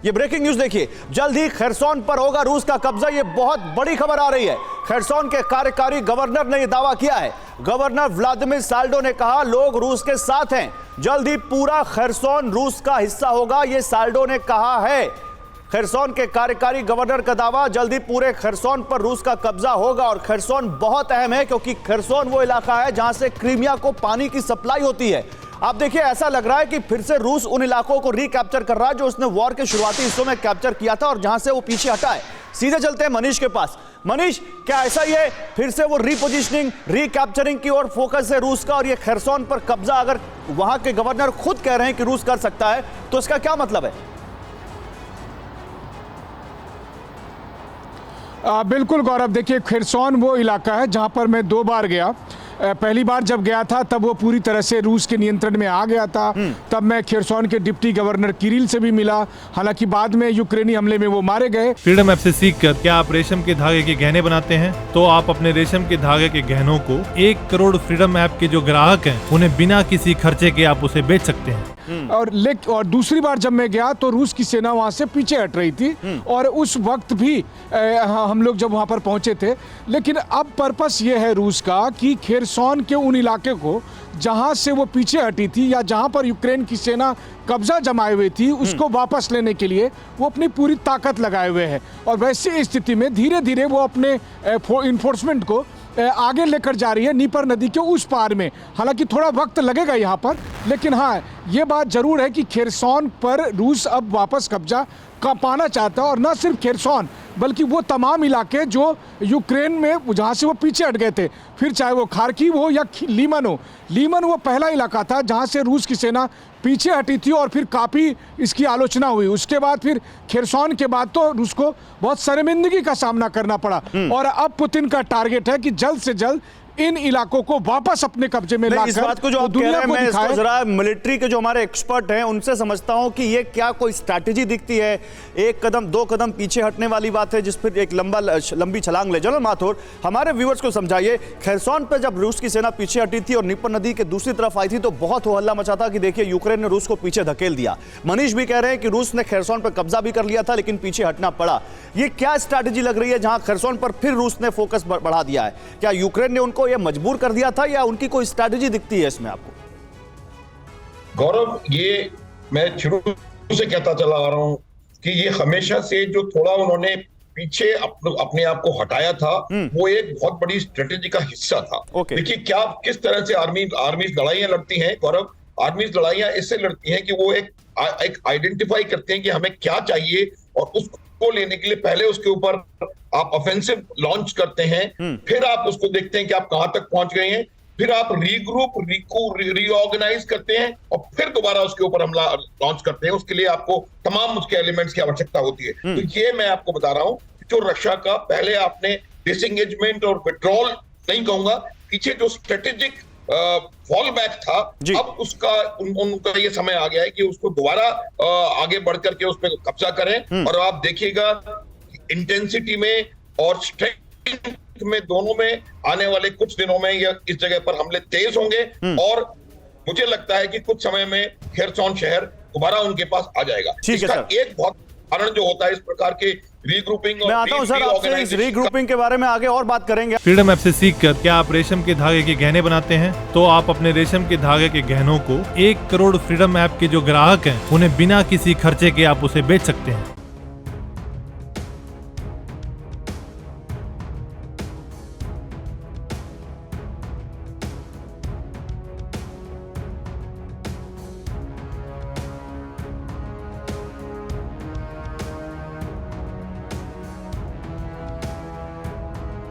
ये breaking news देखिए, जल्द ही खरसोन पर होगा रूस का कब्जा। ये बहुत बड़ी खबर आ रही है। खरसोन के कार्यकारी गवर्नर ने यह दावा किया है। गवर्नर व्लादिमीर साल्डो ने कहा लोग रूस के साथ हैं, जल्द ही पूरा खरसोन रूस का हिस्सा होगा। यह साल्डो ने कहा है। खरसोन के कार्यकारी गवर्नर का दावा, जल्दी पूरे खरसोन पर रूस का कब्जा होगा। और खरसोन बहुत अहम है क्योंकि खरसोन वो इलाका है जहां से क्रीमिया को पानी की सप्लाई होती है। आप देखिए, ऐसा लग रहा है कि फिर से रूस उन इलाकों को रिकैप्चर कर रहा है जो उसने वॉर के शुरुआती हिस्सों में कैप्चर किया था और जहां से वो पीछे हटा है। सीधे चलते हैं मनीष के पास। मनीष, क्या ऐसा ही है, फिर से वो रीपोजिशनिंग रिकैप्चरिंग की ओर फोकस है रूस का? और ये खरसोन पर कब्जा अगर वहां के गवर्नर खुद कह रहे हैं कि रूस कर सकता है तो इसका क्या मतलब है? बिल्कुल गौरव, देखिए खरसोन वो इलाका है जहां पर मैं 2 बार गया। पहली बार जब गया था तब वो पूरी तरह से रूस के नियंत्रण में आ गया था। तब मैं खरसोन के डिप्टी गवर्नर किरिल से भी मिला। हालांकि बाद में यूक्रेनी हमले में वो मारे गए। फ्रीडम ऐप से सीखकर क्या आप रेशम के धागे के गहने बनाते हैं? तो आप अपने रेशम के धागे के गहनों को 1 करोड़ फ्रीडम ऐप के जो ग्राहक हैं उन्हें बिना किसी खर्चे के आप उसे बेच सकते हैं। और दूसरी बार जब मैं गया तो रूस की सेना वहां से पीछे हट रही थी और उस वक्त भी हम लोग जब वहां पर पहुंचे थे। लेकिन अब पर्पस ये है रूस का कि खरसोन के उन इलाके को जहां से वो पीछे हटी थी या जहां पर यूक्रेन की सेना कब्जा जमाए हुए थी उसको वापस लेने के लिए वो अपनी पूरी ताकत लगाए हुए है। और वैसी स्थिति में धीरे धीरे वो अपने इन्फोर्समेंट को आगे लेकर जा रही है नीपर नदी के उस पार में। हालांकि थोड़ा वक्त लगेगा यहाँ पर, लेकिन हाँ ये बात जरूर है कि खरसोन पर रूस अब वापस कब्जा पाना चाहता है। और न सिर्फ खरसोन बल्कि वो तमाम इलाके जो यूक्रेन में जहाँ से वो पीछे हट गए थे, फिर चाहे वो खार्किव हो या लीमन हो। लीमन वो पहला इलाका था जहाँ से रूस की सेना पीछे हटी थी और फिर काफ़ी इसकी आलोचना हुई। उसके बाद फिर खरसोन के बाद तो रूस को बहुत शर्मिंदगी का सामना करना पड़ा। और अब पुतिन का टारगेट है कि जल्द से जल्द इन इलाकों को वापस अपने कब्जे में लाकर इस बात को जो आप कह रहे हैं, मैं इसको जरा मिलिट्री के जो हमारे एक्सपर्ट हैं उनसे समझता हूं कि ये क्या कोई स्ट्रैटेजी दिखती है? 1 कदम 2 कदम पीछे हटने वाली बात है जिस पर एक लंबी छलांग ले। जनरल माथुर, हमारे व्यूअर्स को समझाइए, खरसोन पर जब रूस की सेना पीछे हटी थी और नीपर नदी के दूसरी तरफ आई थी तो बहुत हो हल्ला मचा था कि देखिए यूक्रेन ने रूस को पीछे धकेल दिया। मनीष भी कह रहे हैं कि रूस ने खरसोन पर कब्जा भी कर लिया था लेकिन पीछे हटना पड़ा। ये क्या स्ट्रैटेजी लग रही है जहां खरसोन पर फिर रूस ने फोकस बढ़ा दिया है? क्या यूक्रेन ने उनको यह मजबूर कर दिया था या उनकी कोई स्ट्रैटेजी दिखती है इसमें आपको? गौरव, ये मैं शुरू से कहता चला आ रहा हूं कि ये हमेशा से जो थोड़ा उन्होंने पीछे अपने आप को हटाया था वो एक बहुत बड़ी स्ट्रेटेजी का हिस्सा था। देखिए क्या किस तरह से आर्मी लड़ाइयां लड़ती हैं गौरव। आर्मी लड़ाइयां इससे लड़ती हैं कि वो एक आइडेंटिफाई करते हैं कि हमें क्या चाहिए और उसको लेने के लिए पहले उसके ऊपर आप ऑफेंसिव लॉन्च करते हैं, फिर आप उसको देखते हैं कि आप कहां तक पहुंच गए हैं, फिर आप रीऑर्गेनाइज करते हैं और फिर दोबारा उसके ऊपर हमला लॉन्च करते हैं। उसके लिए आपको तमाम उसके एलिमेंट्स की आवश्यकता होती है। तो ये मैं आपको बता रहा हूं जो रशिया का पहले आपने डिसएंगेजमेंट और विड्रॉल नहीं कहूंगा, पीछे जो स्ट्रेटेजिक फॉल बैक था, अब उसका उनका ये समय आ गया है कि उसको दोबारा आगे बढ़ करके उस पर कब्जा करें। और आप देखिएगा इंटेंसिटी में और स्ट्रेंथ में दोनों में आने वाले कुछ दिनों में या इस जगह पर हमले तेज होंगे। और मुझे लगता है कि कुछ समय में खरसोन शहर दोबारा उनके पास आ जाएगा। इसका एक बहुत कारण जो होता है इस प्रकार के रीग्रुपिंग और मैं आता हूं सर आपसे इस रीग्रुपिंग के बारे में आगे और बात करेंगे। फ्रीडम ऐप से सीखकर क्या आप रेशम के धागे के गहने बनाते हैं? तो आप अपने रेशम के धागे के गहनों को 1 करोड़ फ्रीडम ऐप के जो ग्राहक हैं उन्हें बिना किसी खर्चे के आप उसे बेच सकते हैं।